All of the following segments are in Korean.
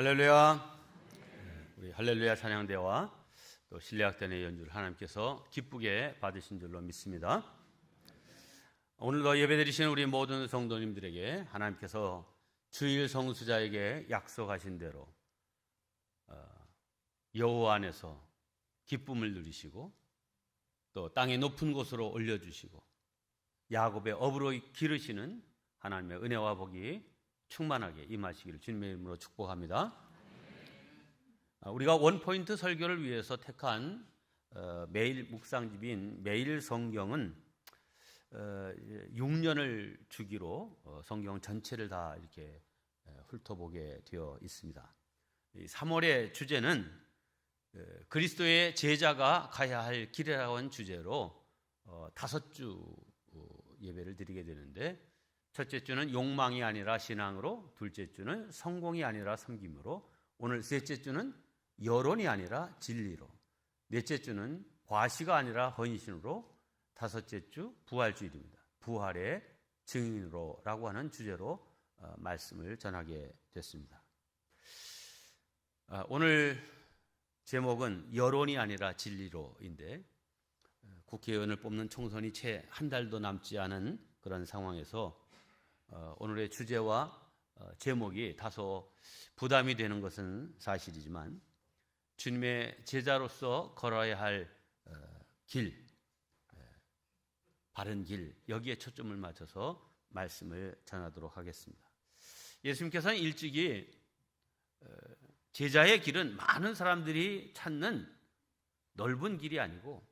할렐루야. 우리 할렐루야 찬양대와 또 신뢰학단의 연주를 하나님께서 기쁘게 받으신 줄로 믿습니다. 오늘도 예배드리시는 우리 모든 성도님들에게 하나님께서 주일 성수자에게 약속하신 대로 여호와 안에서 기쁨을 누리시고 또 땅의 높은 곳으로 올려주시고 야곱의 업으로 기르시는 하나님의 은혜와 복이 충만하게 임하시기를 주님의 이름으로 축복합니다. 우리가 원포인트 설교를 위해서 택한 매일 묵상집인 매일 성경은 6년을 주기로 성경 전체를 다 이렇게 훑어보게 되어 있습니다. 3월의 주제는 그리스도의 제자가 가야 할 길이라고 하는 주제로 5주 예배를 드리게 되는데, 첫째 주는 욕망이 아니라 신앙으로, 둘째 주는 성공이 아니라 섬김으로, 오늘 셋째 주는 여론이 아니라 진리로, 넷째 주는 과시가 아니라 헌신으로, 다섯째 주 부활주일입니다. 부활의 증인으로 라고 하는 주제로 말씀을 전하게 됐습니다. 오늘 제목은 여론이 아니라 진리로인데, 국회의원을 뽑는 총선이 채 한 달도 남지 않은 그런 상황에서 오늘의 주제와 제목이 다소 부담이 되는 것은 사실이지만, 주님의 제자로서 걸어야 할 길, 바른 길, 여기에 초점을 맞춰서 말씀을 전하도록 하겠습니다. 예수님께서는 일찍이 제자의 길은 많은 사람들이 찾는 넓은 길이 아니고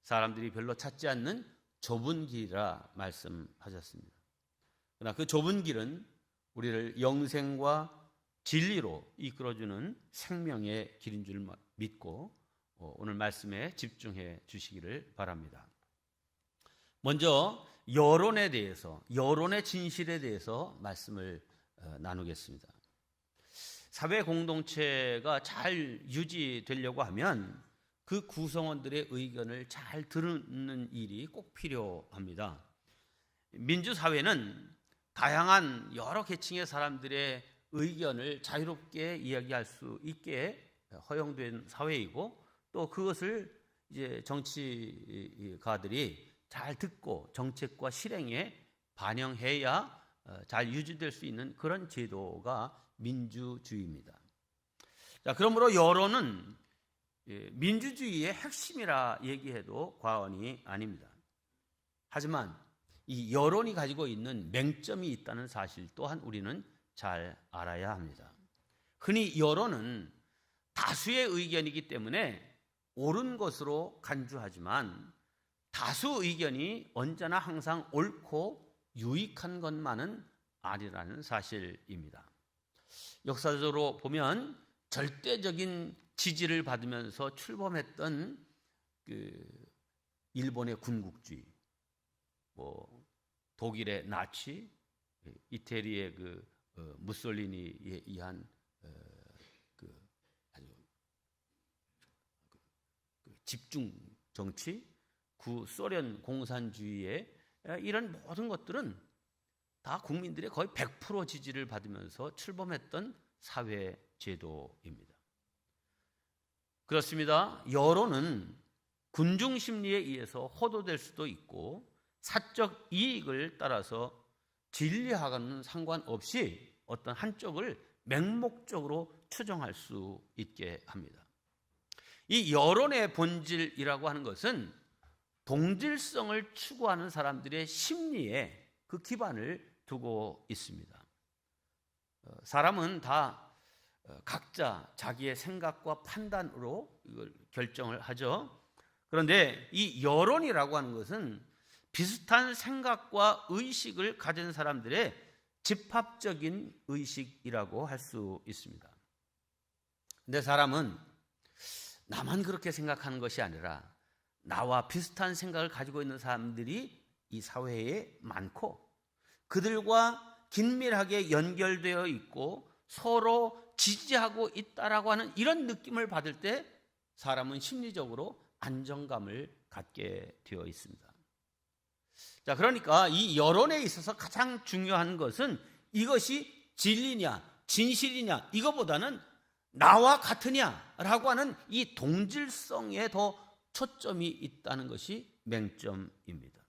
사람들이 별로 찾지 않는 좁은 길이라 말씀하셨습니다. 그러나 그 좁은 길은 우리를 영생과 진리로 이끌어주는 생명의 길인 줄 믿고 오늘 말씀에 집중해 주시기를 바랍니다. 먼저 여론에 대해서, 여론의 진실에 대해서 말씀을 나누겠습니다. 사회 공동체가 잘 유지되려고 하면 그 구성원들의 의견을 잘 듣는 일이 꼭 필요합니다. 민주사회는 다양한 여러 계층의 사람들의 의견을 자유롭게 이야기할 수 있게 허용된 사회이고, 또 그것을 이제 정치가들이 잘 듣고 정책과 실행에 반영해야 잘 유지될 수 있는 그런 제도가 민주주의입니다. 자, 그러므로 여론은 민주주의의 핵심이라 얘기해도 과언이 아닙니다. 하지만 이 여론이 가지고 있는 맹점이 있다는 사실 또한 우리는 잘 알아야 합니다. 흔히 여론은 다수의 의견이기 때문에 옳은 것으로 간주하지만 다수 의견이 언제나 항상 옳고 유익한 것만은 아니라는 사실입니다. 역사적으로 보면 절대적인 지지를 받으면서 출범했던 일본의 군국주의, 독일의 나치, 이태리의 무솔리니에 의한 집중 정치, 구소련 공산주의의 이런 모든 것들은 다 국민들의 거의 100% 지지를 받으면서 출범했던 사회 제도입니다. 그렇습니다. 여론은 군중 심리에 의해서 호도될 수도 있고 사적 이익을 따라서 진리하고는 상관없이 어떤 한쪽을 맹목적으로 추종할 수 있게 합니다. 이 여론의 본질이라고 하는 것은 동질성을 추구하는 사람들의 심리에 그 기반을 두고 있습니다. 사람은 다 각자 자기의 생각과 판단으로 이걸 결정을 하죠. 그런데 이 여론이라고 하는 것은 비슷한 생각과 의식을 가진 사람들의 집합적인 의식이라고 할 수 있습니다. 근데 사람은 나만 그렇게 생각하는 것이 아니라 나와 비슷한 생각을 가지고 있는 사람들이 이 사회에 많고, 그들과 긴밀하게 연결되어 있고 서로 지지하고 있다라고 하는 이런 느낌을 받을 때 사람은 심리적으로 안정감을 갖게 되어 있습니다. 자, 그러니까 이 여론에 있어서 가장 중요한 것은 이것이 진리냐 진실이냐 이거보다는 나와 같으냐라고 하는 이 동질성에 더 초점이 있다는 것이 맹점입니다.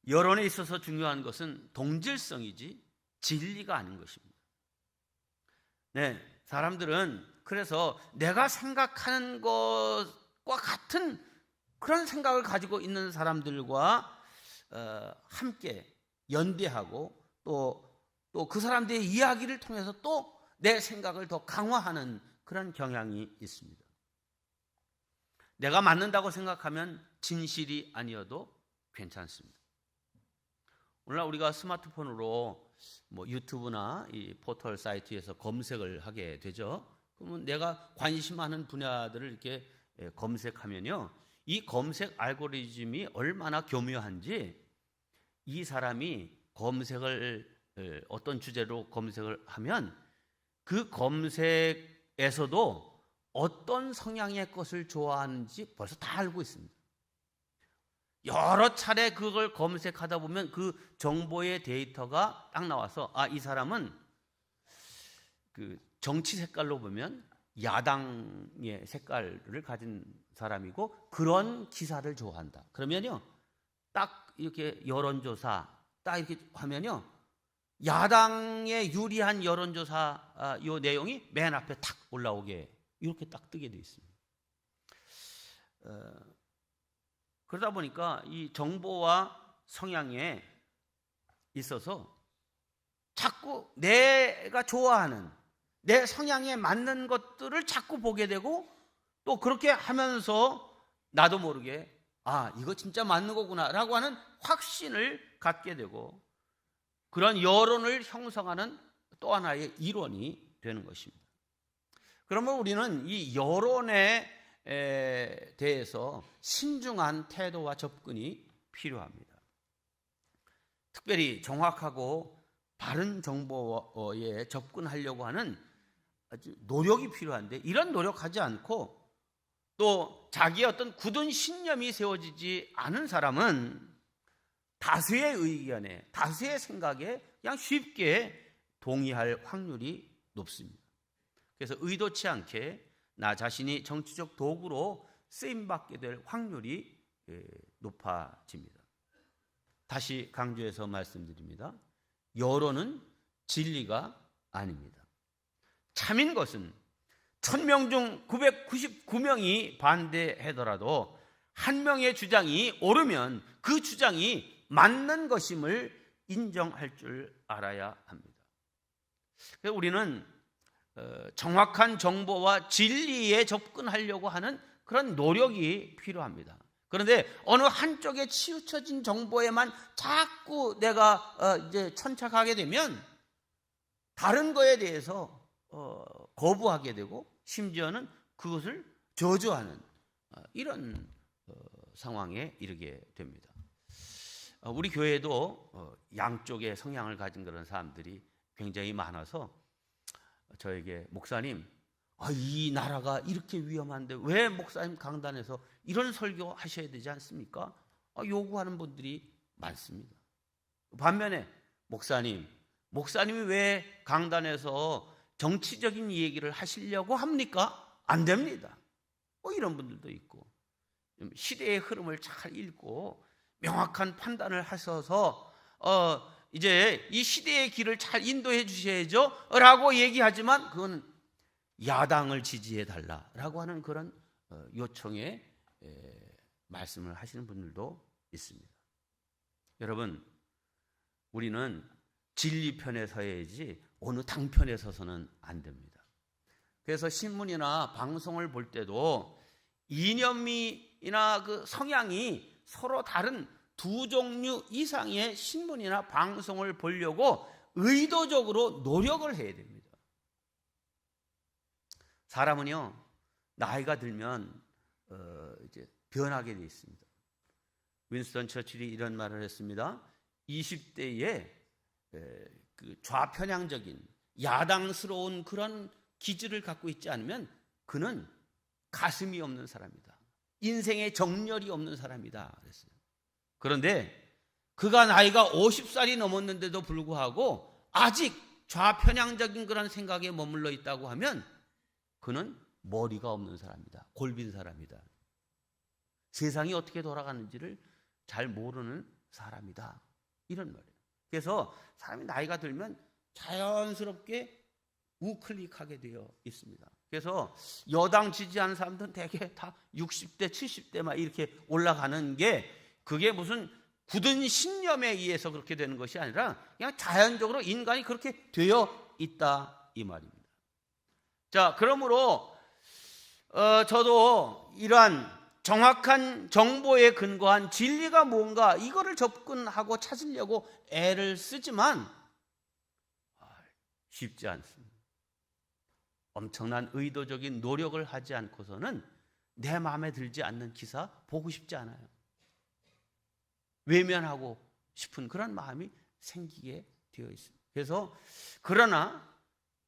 여론에 있어서 중요한 것은 동질성이지 진리가 아닌 것입니다. 네, 사람들은 그래서 내가 생각하는 것과 같은 그런 생각을 가지고 있는 사람들과 함께 연대하고 또 그 사람들의 이야기를 통해서 또 내 생각을 더 강화하는 그런 경향이 있습니다. 내가 맞는다고 생각하면 진실이 아니어도 괜찮습니다. 오늘날 우리가 스마트폰으로 뭐 유튜브나 이 포털 사이트에서 검색을 하게 되죠. 그러면 내가 관심하는 분야들을 이렇게 검색하면요, 이 검색 알고리즘이 얼마나 교묘한지 이 사람이 검색을 어떤 주제로 검색을 하면 그 검색에서도 어떤 성향의 것을 좋아하는지 벌써 다 알고 있습니다. 여러 차례 그걸 검색하다 보면 그 정보의 데이터가 딱 나와서 이 사람은 그 정치 색깔로 보면 야당의 색깔을 가진 사람이고 그런 기사를 좋아한다. 그러면요, 딱 이렇게 여론조사 딱 이렇게 하면요, 야당에 유리한 여론조사 요 내용이 맨 앞에 탁 올라오게 이렇게 딱 뜨게 돼 있습니다. 그러다 보니까 이 정보와 성향에 있어서 자꾸 내가 좋아하는 내 성향에 맞는 것들을 자꾸 보게 되고 또 그렇게 하면서 나도 모르게 이거 진짜 맞는 거구나 라고 하는 확신을 갖게 되고 그런 여론을 형성하는 또 하나의 일원이 되는 것입니다. 그러면 우리는 이 여론에 대해서 신중한 태도와 접근이 필요합니다. 특별히 정확하고 바른 정보에 접근하려고 하는 아주 노력이 필요한데 이런 노력하지 않고 또 자기의 어떤 굳은 신념이 세워지지 않은 사람은 다수의 의견에 다수의 생각에 그냥 쉽게 동의할 확률이 높습니다. 그래서 의도치 않게 나 자신이 정치적 도구로 쓰임받게 될 확률이 높아집니다. 다시 강조해서 말씀드립니다. 여론은 진리가 아닙니다. 참인 것은 1000명 중 999명이 반대하더라도 한 명의 주장이 옳으면 그 주장이 맞는 것임을 인정할 줄 알아야 합니다. 그래서 우리는 정확한 정보와 진리에 접근하려고 하는 그런 노력이 필요합니다. 그런데 어느 한쪽에 치우쳐진 정보에만 자꾸 내가 이제 천착하게 되면 다른 거에 대해서 거부하게 되고 심지어는 그것을 저주하는 이런 상황에 이르게 됩니다. 우리 교회도 양쪽의 성향을 가진 그런 사람들이 굉장히 많아서 저에게 목사님, 이 나라가 이렇게 위험한데 왜 목사님 강단에서 이런 설교 하셔야 되지 않습니까? 요구하는 분들이 많습니다. 반면에 목사님이 왜 강단에서 정치적인 얘기를 하시려고 합니까? 안 됩니다. 이런 분들도 있고 시대의 흐름을 잘 읽고 명확한 판단을 하셔서 이제 이 시대의 길을 잘 인도해 주셔야죠 라고 얘기하지만 그건 야당을 지지해 달라라고 하는 그런 요청에 말씀을 하시는 분들도 있습니다. 여러분, 우리는 진리 편에 서야지 어느 당 편에 서서는 안 됩니다. 그래서 신문이나 방송을 볼 때도 이념이나 그 성향이 서로 다른 두 종류 이상의 신문이나 방송을 보려고 의도적으로 노력을 해야 됩니다. 사람은요, 나이가 들면 이제 변하게 되어 있습니다. 윈스턴 처칠이 이런 말을 했습니다. 20대에 그 좌편향적인 야당스러운 그런 기질을 갖고 있지 않으면 그는 가슴이 없는 사람이다. 인생에 정열이 없는 사람이다 그랬어요. 그런데 그가 나이가 50살이 넘었는데도 불구하고 아직 좌편향적인 그런 생각에 머물러 있다고 하면 그는 머리가 없는 사람이다. 골빈 사람이다. 세상이 어떻게 돌아가는지를 잘 모르는 사람이다. 이런 말이에요. 그래서 사람이 나이가 들면 자연스럽게 우클릭하게 되어 있습니다. 그래서 여당 지지하는 사람들은 대개 다 60대, 70대 막 이렇게 올라가는 게 그게 무슨 굳은 신념에 의해서 그렇게 되는 것이 아니라 그냥 자연적으로 인간이 그렇게 되어 있다 이 말입니다. 자, 그러므로 저도 이러한 정확한 정보에 근거한 진리가 뭔가 이거를 접근하고 찾으려고 애를 쓰지만 쉽지 않습니다. 엄청난 의도적인 노력을 하지 않고서는 내 마음에 들지 않는 기사 보고 싶지 않아요. 외면하고 싶은 그런 마음이 생기게 되어 있습니다. 그래서 그러나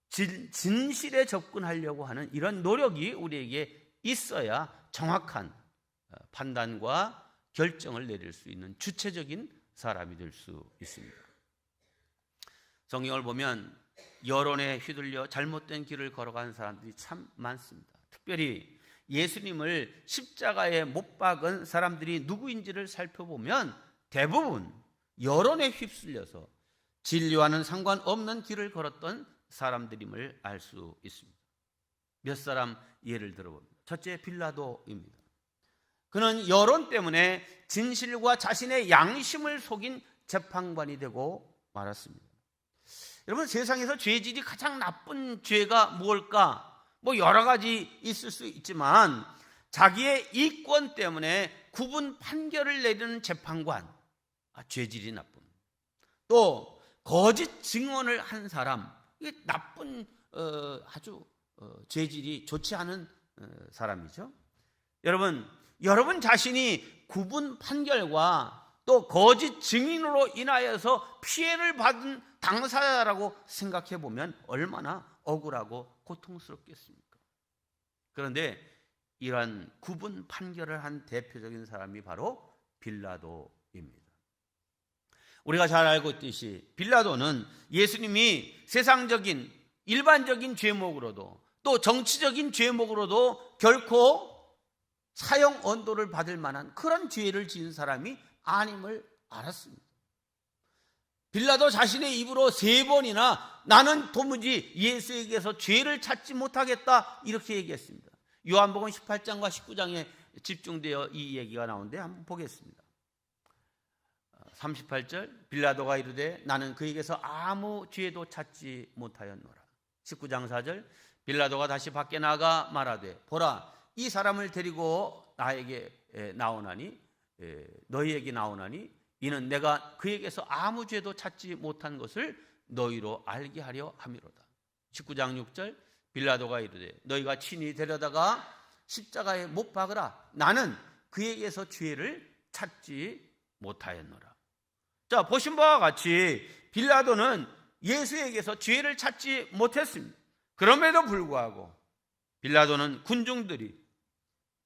진실에 접근하려고 하는 이런 노력이 우리에게 있어야 정확한 판단과 결정을 내릴 수 있는 주체적인 사람이 될 수 있습니다. 성경을 보면 여론에 휘둘려 잘못된 길을 걸어가는 사람들이 참 많습니다. 특별히 예수님을 십자가에 못 박은 사람들이 누구인지를 살펴보면 대부분 여론에 휩쓸려서 진리와는 상관없는 길을 걸었던 사람들임을 알 수 있습니다. 몇 사람 예를 들어봅니다. 첫째, 빌라도입니다. 그는 여론 때문에 진실과 자신의 양심을 속인 재판관이 되고 말았습니다. 여러분, 세상에서 죄질이 가장 나쁜 죄가 무엇일까? 뭐 여러 가지 있을 수 있지만 자기의 이권 때문에 구분 판결을 내리는 재판관, 죄질이 나쁜. 또 거짓 증언을 한 사람, 이게 나쁜 아주 죄질이 좋지 않은 사람이죠. 여러분 자신이 구분 판결과 또 거짓 증인으로 인하여서 피해를 받은 당사자라고 생각해 보면 얼마나 억울하고 고통스럽겠습니까? 그런데 이러한 구분 판결을 한 대표적인 사람이 바로 빌라도입니다. 우리가 잘 알고 있듯이 빌라도는 예수님이 세상적인 일반적인 죄목으로도 또 정치적인 죄목으로도 결코 사형 언도를 받을 만한 그런 죄를 지은 사람이 아님을 알았습니다. 빌라도 자신의 입으로 3번이나 나는 도무지 예수에게서 죄를 찾지 못하겠다 이렇게 얘기했습니다. 요한복음 18장과 19장에 집중되어 이 얘기가 나오는데 한번 보겠습니다. 38절, 빌라도가 이르되 나는 그에게서 아무 죄도 찾지 못하였노라. 19장 4절, 빌라도가 다시 밖에 나가 말하되 보라, 이 사람을 데리고 나에게 나오나니 너희에게 나오나니 이는 내가 그에게서 아무 죄도 찾지 못한 것을 너희로 알게 하려 함이로다. 19장 6절, 빌라도가 이르되 너희가 친히 데려다가 십자가에 못 박으라. 나는 그에게서 죄를 찾지 못하였노라. 자, 보신 바와 같이 빌라도는 예수에게서 죄를 찾지 못했습니다. 그럼에도 불구하고 빌라도는 군중들이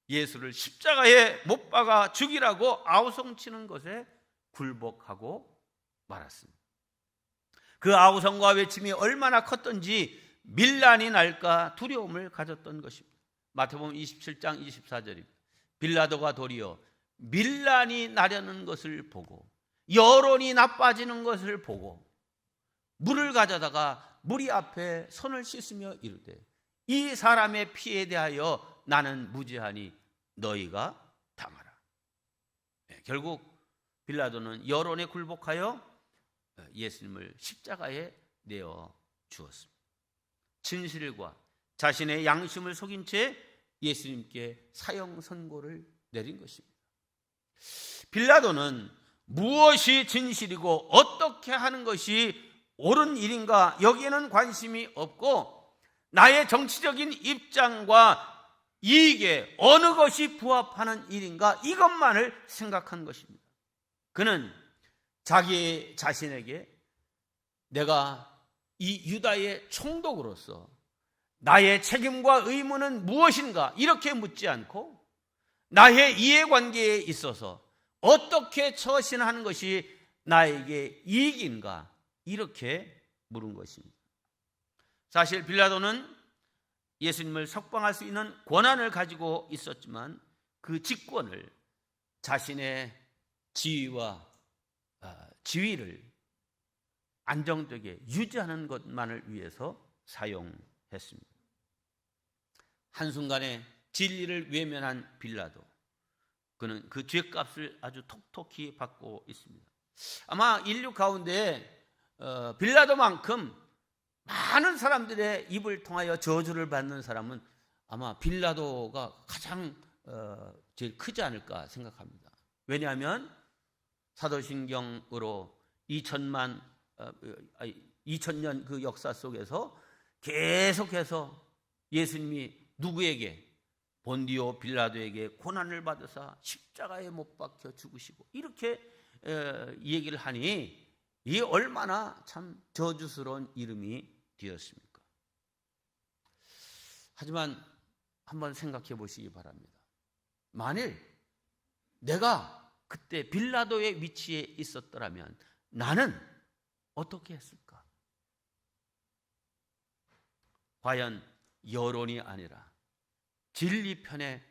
예수를 십자가에 못 박아 죽이라고 아우성치는 것에 굴복하고 말았습니다. 그 아우성과 외침이 얼마나 컸던지 밀란이 날까 두려움을 가졌던 것입니다. 마태복음 27장 24절입니다. 빌라도가 도리어 밀란이 나려는 것을 보고 여론이 나빠지는 것을 보고 물을 가져다가 무리 앞에 손을 씻으며 이르되 이 사람의 피에 대하여 나는 무죄하니 너희가 당하라. 결국 빌라도는 여론에 굴복하여 예수님을 십자가에 내어 주었습니다. 진실과 자신의 양심을 속인 채 예수님께 사형 선고를 내린 것입니다. 빌라도는 무엇이 진실이고 어떻게 하는 것이 옳은 일인가 여기에는 관심이 없고 나의 정치적인 입장과 이익에 어느 것이 부합하는 일인가 이것만을 생각한 것입니다. 그는 자기 자신에게 내가 이 유다의 총독으로서 나의 책임과 의무는 무엇인가 이렇게 묻지 않고 나의 이해관계에 있어서 어떻게 처신하는 것이 나에게 이익인가 이렇게 물은 것입니다. 사실 빌라도는 예수님을 석방할 수 있는 권한을 가지고 있었지만 그 직권을 자신의 지위와 지위를 안정되게 유지하는 것만을 위해서 사용했습니다. 한순간에 진리를 외면한 빌라도, 그는 그 죄값을 아주 톡톡히 받고 있습니다. 아마 인류 가운데 빌라도만큼 많은 사람들의 입을 통하여 저주를 받는 사람은 아마 빌라도가 가장 제일 크지 않을까 생각합니다. 왜냐하면 사도신경으로 2000년 그 역사 속에서 계속해서 예수님이 누구에게? 본디오 빌라도에게 고난을 받으사 십자가에 못 박혀 죽으시고, 이렇게 얘기를 하니 이 얼마나 참 저주스러운 이름이 되었습니까? 하지만 한번 생각해 보시기 바랍니다. 만일 내가 그때 빌라도의 위치에 있었더라면 나는 어떻게 했을까? 과연 여론이 아니라 진리 편에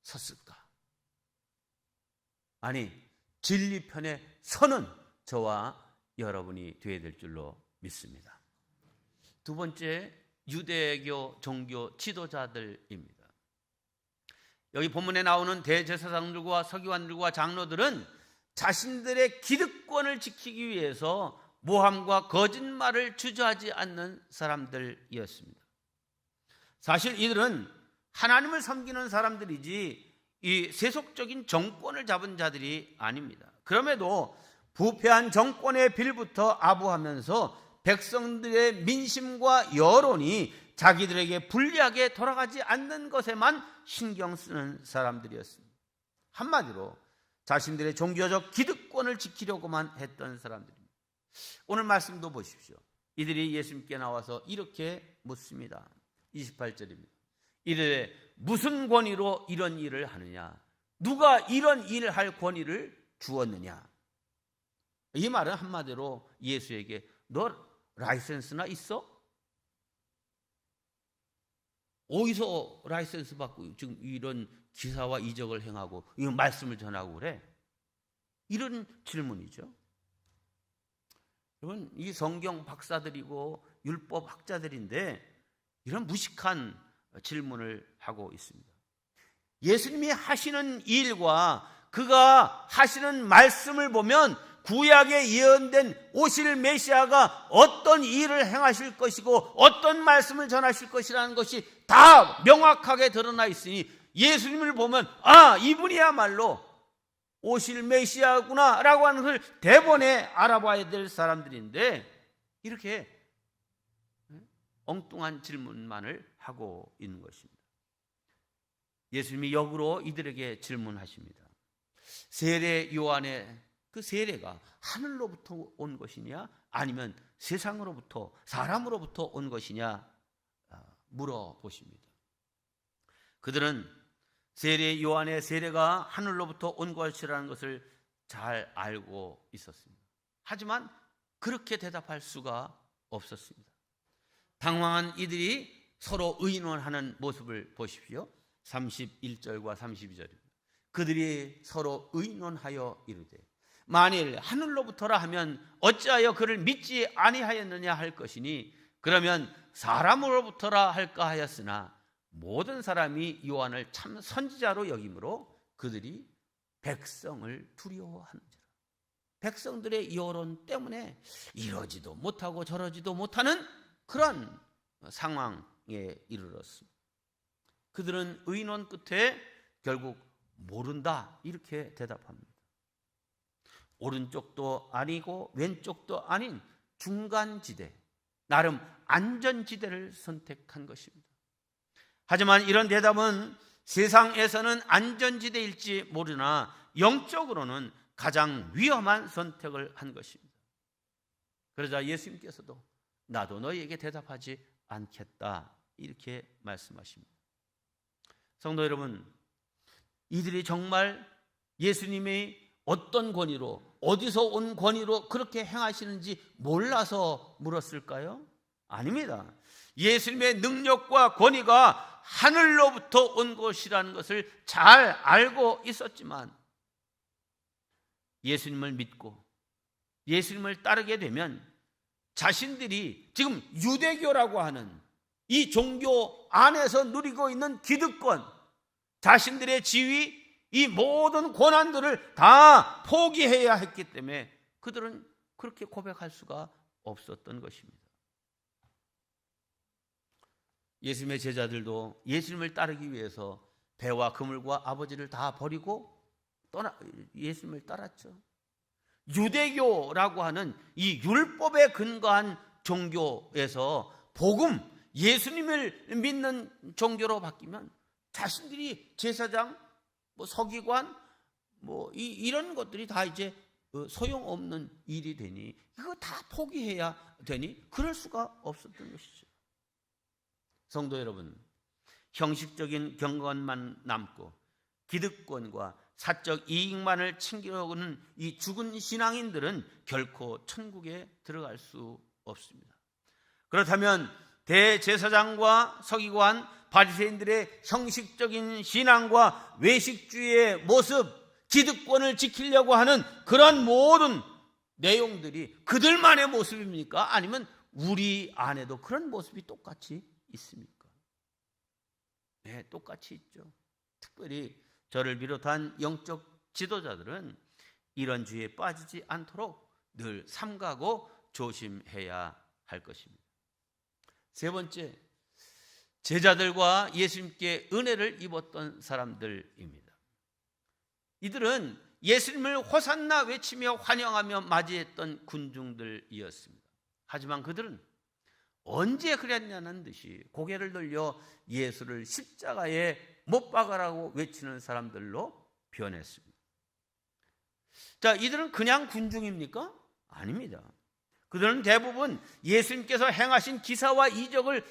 섰을까? 아니, 진리 편에 서는 저와 여러분이 되어야 될 줄로 믿습니다. 두 번째, 유대교 종교 지도자들입니다. 여기 본문에 나오는 대제사장들과 서기관들과 장로들은 자신들의 기득권을 지키기 위해서 모함과 거짓말을 주저하지 않는 사람들이었습니다. 사실 이들은 하나님을 섬기는 사람들이지 이 세속적인 정권을 잡은 자들이 아닙니다. 그럼에도 부패한 정권의 빌부터 아부하면서 백성들의 민심과 여론이 자기들에게 불리하게 돌아가지 않는 것에만 신경 쓰는 사람들이었습니다. 한마디로 자신들의 종교적 기득권을 지키려고만 했던 사람들입니다. 오늘 말씀도 보십시오. 이들이 예수님께 나와서 이렇게 묻습니다. 28절입니다. 이르되 무슨 권위로 이런 일을 하느냐? 누가 이런 일을 할 권위를 주었느냐? 이 말은 한마디로 예수에게 너 라이센스나 있어? 어디서 라이센스 받고 지금 이런 기사와 이적을 행하고 이런 말씀을 전하고 그래? 이런 질문이죠. 여러분, 이 성경 박사들이고 율법 학자들인데 이런 무식한 질문을 하고 있습니다. 예수님이 하시는 일과 그가 하시는 말씀을 보면 구약에 예언된 오실 메시아가 어떤 일을 행하실 것이고 어떤 말씀을 전하실 것이라는 것이 다 명확하게 드러나 있으니 예수님을 보면 이분이야말로 오실 메시아구나 라고 하는 것을 대번에 알아봐야 될 사람들인데 이렇게 엉뚱한 질문만을 하고 있는 것입니다. 예수님이 역으로 이들에게 질문하십니다. 세례 요한의 그 세례가 하늘로부터 온 것이냐 아니면 세상으로부터 사람으로부터 온 것이냐 물어보십니다. 그들은 세례 요한의 세례가 하늘로부터 온 것이라는 것을 잘 알고 있었습니다. 하지만 그렇게 대답할 수가 없었습니다. 당황한 이들이 서로 의논하는 모습을 보십시오. 31절과 32절입니다. 그들이 서로 의논하여 이르되 만일 하늘로부터라 하면 어찌하여 그를 믿지 아니하였느냐 할 것이니 그러면 사람으로부터라 할까 하였으나 모든 사람이 요한을 참 선지자로 여김으로 그들이 백성을 두려워하는지라. 백성들의 여론 때문에 이러지도 못하고 저러지도 못하는 그런 상황에 이르렀습니다. 그들은 의논 끝에 결국 모른다 이렇게 대답합니다. 오른쪽도 아니고 왼쪽도 아닌 중간지대, 나름 안전지대를 선택한 것입니다. 하지만 이런 대답은 세상에서는 안전지대일지 모르나 영적으로는 가장 위험한 선택을 한 것입니다. 그러자 예수님께서도 나도 너희에게 대답하지 않겠다 이렇게 말씀하십니다. 성도 여러분, 이들이 정말 예수님이 어떤 권위로 어디서 온 권위로 그렇게 행하시는지 몰라서 물었을까요? 아닙니다. 예수님의 능력과 권위가 하늘로부터 온 것이라는 것을 잘 알고 있었지만 예수님을 믿고 예수님을 따르게 되면 자신들이 지금 유대교라고 하는 이 종교 안에서 누리고 있는 기득권, 자신들의 지위, 이 모든 권한들을 다 포기해야 했기 때문에 그들은 그렇게 고백할 수가 없었던 것입니다. 예수님의 제자들도 예수님을 따르기 위해서 배와 그물과 아버지를 다 버리고 예수님을 따랐죠. 유대교라고 하는 이 율법에 근거한 종교에서 복음, 예수님을 믿는 종교로 바뀌면 자신들이 제사장, 서기관, 이런 것들이 다 이제 소용없는 일이 되니 이거 다 포기해야 되니 그럴 수가 없었던 것이죠. 성도 여러분, 형식적인 경건만 남고 기득권과 사적 이익만을 챙기려고는 이 죽은 신앙인들은 결코 천국에 들어갈 수 없습니다. 그렇다면 대제사장과 서기관, 바리새인들의 형식적인 신앙과 외식주의의 모습, 기득권을 지키려고 하는 그런 모든 내용들이 그들만의 모습입니까? 아니면 우리 안에도 그런 모습이 똑같이 있습니까? 네, 똑같이 있죠. 특별히 저를 비롯한 영적 지도자들은 이런 주의에 빠지지 않도록 늘 삼가고 조심해야 할 것입니다. 세 번째, 제자들과 예수님께 은혜를 입었던 사람들입니다. 이들은 예수님을 호산나 외치며 환영하며 맞이했던 군중들이었습니다. 하지만 그들은 언제 그랬냐는 듯이 고개를 돌려 예수를 십자가에 못 박으라고 외치는 사람들로 변했습니다. 자, 이들은 그냥 군중입니까? 아닙니다. 그들은 대부분 예수님께서 행하신 기사와 이적을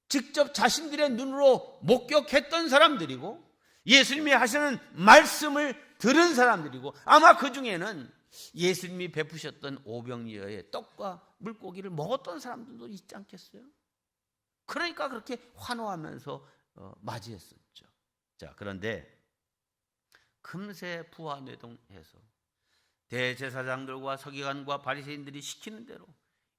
직접 자신들의 눈으로 목격했던 사람들이고 예수님이 하시는 말씀을 들은 사람들이고 아마 그 중에는 예수님이 베푸셨던 오병이어의 떡과 물고기를 먹었던 사람들도 있지 않겠어요? 그러니까 그렇게 환호하면서 맞이했었죠. 자, 그런데 금세 부하뇌동해서 대제사장들과 서기관과 바리새인들이 시키는 대로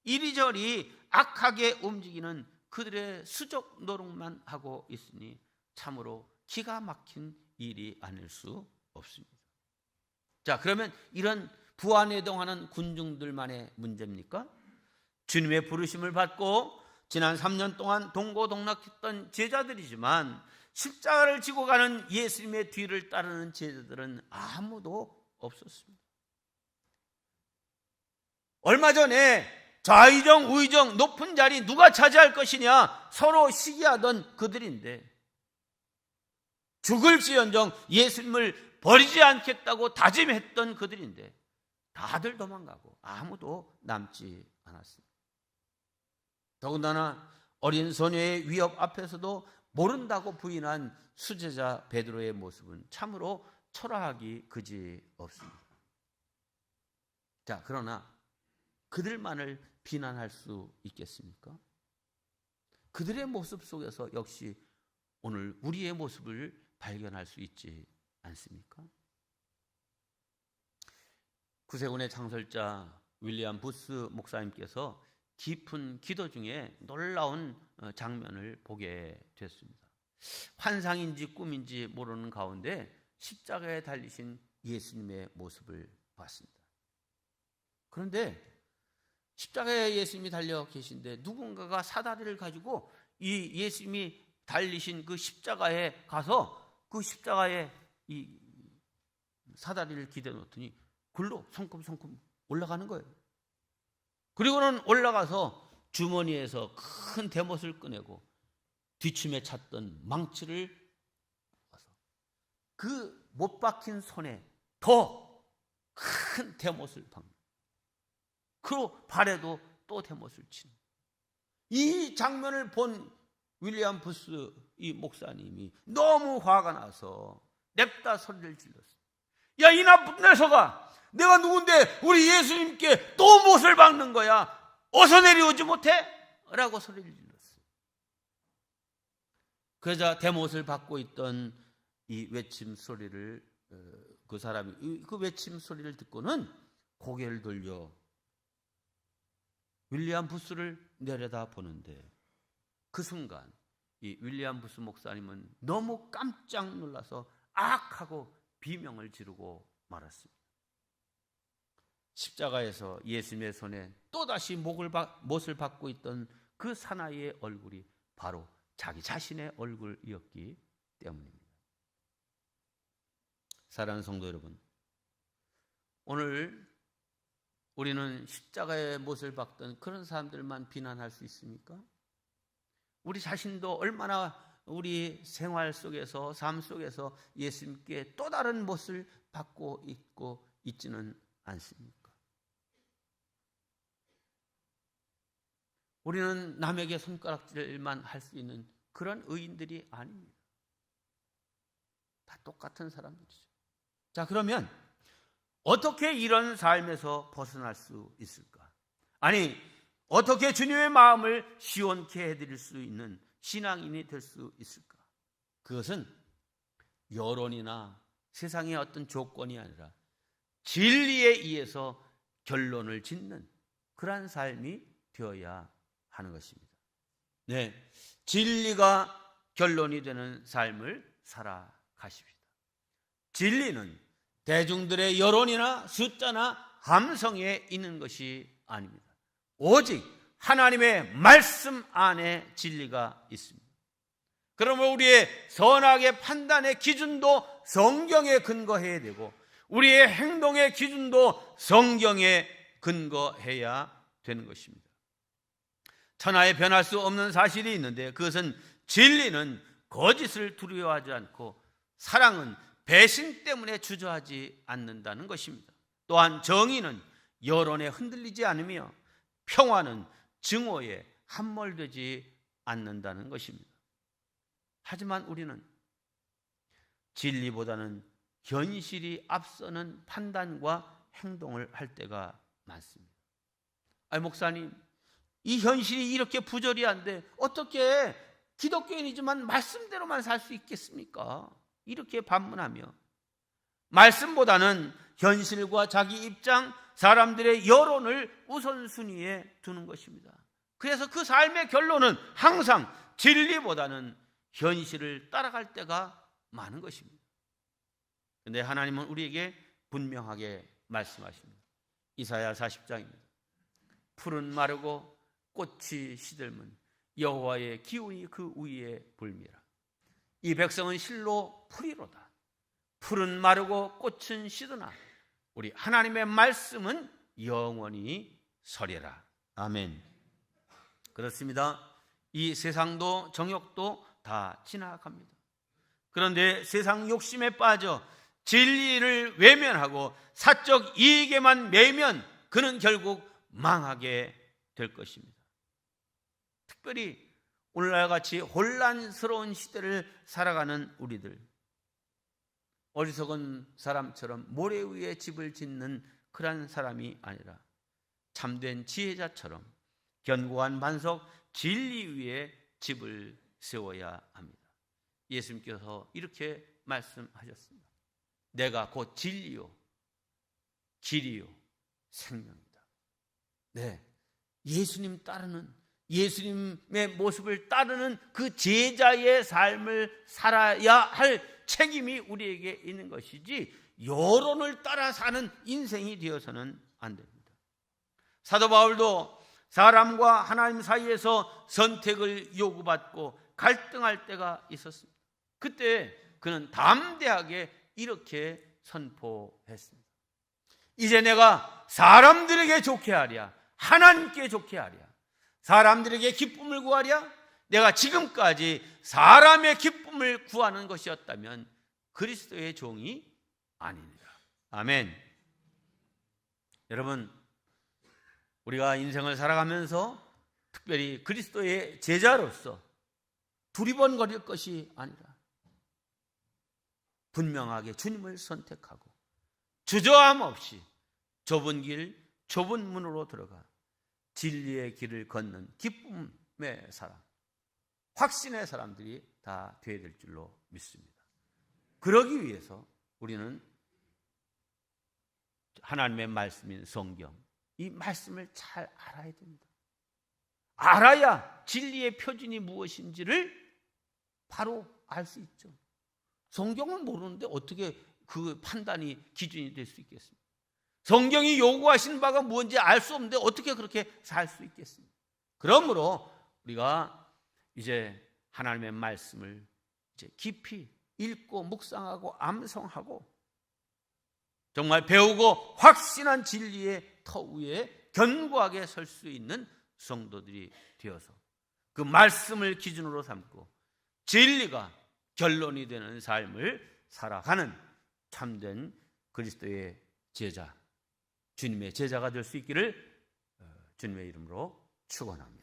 이리저리 악하게 움직이는 그들의 수적 노릇만 하고 있으니 참으로 기가 막힌 일이 아닐 수 없습니다. 자, 그러면 이런 부하뇌동하는 군중들만의 문제입니까? 주님의 부르심을 받고 지난 3년 동안 동고동락했던 제자들이지만 십자가를 지고 가는 예수님의 뒤를 따르는 제자들은 아무도 없었습니다. 얼마 전에 좌의정 우의정 높은 자리 누가 차지할 것이냐 서로 시기하던 그들인데 죽을지언정 예수님을 버리지 않겠다고 다짐했던 그들인데 다들 도망가고 아무도 남지 않았습니다. 더군다나 어린 소녀의 위협 앞에서도 모른다고 부인한 수제자 베드로의 모습은 참으로 초라하기 그지 없습니다. 자, 그러나 그들만을 비난할 수 있겠습니까? 그들의 모습 속에서 역시 오늘 우리의 모습을 발견할 수 있지 않습니까? 구세군의 창설자 윌리엄 부스 목사님께서 깊은 기도 중에 놀라운 장면을 보게 됐습니다. 환상인지 꿈인지 모르는 가운데 십자가에 달리신 예수님의 모습을 봤습니다. 그런데 십자가에 예수님이 달려 계신데 누군가가 사다리를 가지고 이 예수님이 달리신 그 십자가에 가서 그 십자가에 이 사다리를 기대 놓더니 글로 성큼성큼 올라가는 거예요. 그리고는 올라가서 주머니에서 큰 대못을 꺼내고 뒷춤에 찼던 망치를 그 못 박힌 손에 더 큰 대못을 박는. 그리고 발에도 또 대못을 치는. 이 장면을 본 윌리엄 부스 이 목사님이 너무 화가 나서 냅다 소리를 질렀어요. 야, 이 나쁜 녀석아, 내가 누군데 우리 예수님께 또 못을 박는 거야. 어서 내려오지 못해? 라고 소리를 질렀어요. 그러자 대못을 받고 있던 이 외침 소리를 그 사람이 그 외침 소리를 듣고는 고개를 돌려 윌리엄 부스를 내려다 보는데 그 순간 이 윌리엄 부스 목사님은 너무 깜짝 놀라서 악하고 비명을 지르고 말았습니다. 십자가에서 예수님의 손에 또다시 못을 받고 있던 그 사나이의 얼굴이 바로 자기 자신의 얼굴이었기 때문입니다. 사랑하는 성도 여러분, 오늘 우리는 십자가의 못을 박던 그런 사람들만 비난할 수 있습니까? 우리 자신도 얼마나 우리 생활 속에서, 삶 속에서 예수님께 또 다른 못을 받고 있지는 않습니까? 우리는 남에게 손가락질만 할 수 있는 그런 의인들이 아닙니다. 다 똑같은 사람들이죠. 자, 그러면 어떻게 이런 삶에서 벗어날 수 있을까? 아니, 어떻게 주님의 마음을 시원케 해드릴 수 있는 신앙인이 될 수 있을까? 그것은 여론이나 세상의 어떤 조건이 아니라 진리에 의해서 결론을 짓는 그러한 삶이 되어야 하는 것입니다. 네, 진리가 결론이 되는 삶을 살아가십시다. 진리는 대중들의 여론이나 숫자나 함성에 있는 것이 아닙니다. 오직 하나님의 말씀 안에 진리가 있습니다. 그러면 우리의 선악의 판단의 기준도 성경에 근거해야 되고 우리의 행동의 기준도 성경에 근거해야 되는 것입니다. 천하에 변할 수 없는 사실이 있는데 그것은 진리는 거짓을 두려워하지 않고 사랑은 배신 때문에 주저하지 않는다는 것입니다. 또한 정의는 여론에 흔들리지 않으며 평화는 증오에 함몰되지 않는다는 것입니다. 하지만 우리는 진리보다는 현실이 앞서는 판단과 행동을 할 때가 많습니다. 아니, 목사님, 이 현실이 이렇게 부조리한데 어떻게 기독교인이지만 말씀대로만 살 수 있겠습니까? 이렇게 반문하며 말씀보다는 현실과 자기 입장, 사람들의 여론을 우선순위에 두는 것입니다. 그래서 그 삶의 결론은 항상 진리보다는 현실을 따라갈 때가 많은 것입니다. 그런데 하나님은 우리에게 분명하게 말씀하십니다. 이사야 40장입니다. 풀은 마르고 꽃이 시들면 여호와의 기운이 그 위에 불미라. 이 백성은 실로 풀이로다. 풀은 마르고 꽃은 시드나 우리 하나님의 말씀은 영원히 서리라. 아멘. 그렇습니다. 이 세상도 정욕도 다 지나갑니다. 그런데 세상 욕심에 빠져 진리를 외면하고 사적 이익에만 매이면 그는 결국 망하게 될 것입니다. 특별히 오늘날 같이 혼란스러운 시대를 살아가는 우리들, 어리석은 사람처럼 모래 위에 집을 짓는 그런 사람이 아니라 참된 지혜자처럼 견고한 반석 진리 위에 집을 세워야 합니다. 예수님께서 이렇게 말씀하셨습니다. 내가 곧 진리요 길이요 생명이다. 네, 예수님 따르는, 예수님의 모습을 따르는 그 제자의 삶을 살아야 할 책임이 우리에게 있는 것이지 여론을 따라 사는 인생이 되어서는 안 됩니다. 사도 바울도 사람과 하나님 사이에서 선택을 요구받고 갈등할 때가 있었습니다. 그때 그는 담대하게 이렇게 선포했습니다. 이제 내가 사람들에게 좋게 하랴, 하나님께 좋게 하랴, 사람들에게 기쁨을 구하랴, 내가 지금까지 사람의 기쁨을 구하는 것이었다면 그리스도의 종이 아니니라. 아멘. 여러분, 우리가 인생을 살아가면서 특별히 그리스도의 제자로서 두리번거릴 것이 아니라 분명하게 주님을 선택하고 주저함 없이 좁은 길, 좁은 문으로 들어가 진리의 길을 걷는 기쁨, 사람, 확신의 사람들이 다 되어야 될 줄로 믿습니다. 그러기 위해서 우리는 하나님의 말씀인 성경, 이 말씀을 잘 알아야 됩니다. 알아야 진리의 표준이 무엇인지를 바로 알 수 있죠. 성경을 모르는데 어떻게 그 판단이 기준이 될 수 있겠습니까? 성경이 요구하신 바가 뭔지 알 수 없는데 어떻게 그렇게 살 수 있겠습니까? 그러므로 우리가 이제 하나님의 말씀을 이제 깊이 읽고 묵상하고 암송하고 정말 배우고 확신한 진리의 터 위에 견고하게 설 수 있는 성도들이 되어서 그 말씀을 기준으로 삼고 진리가 결론이 되는 삶을 살아가는 참된 그리스도의 제자, 주님의 제자가 될 수 있기를 주님의 이름으로 축원합니다.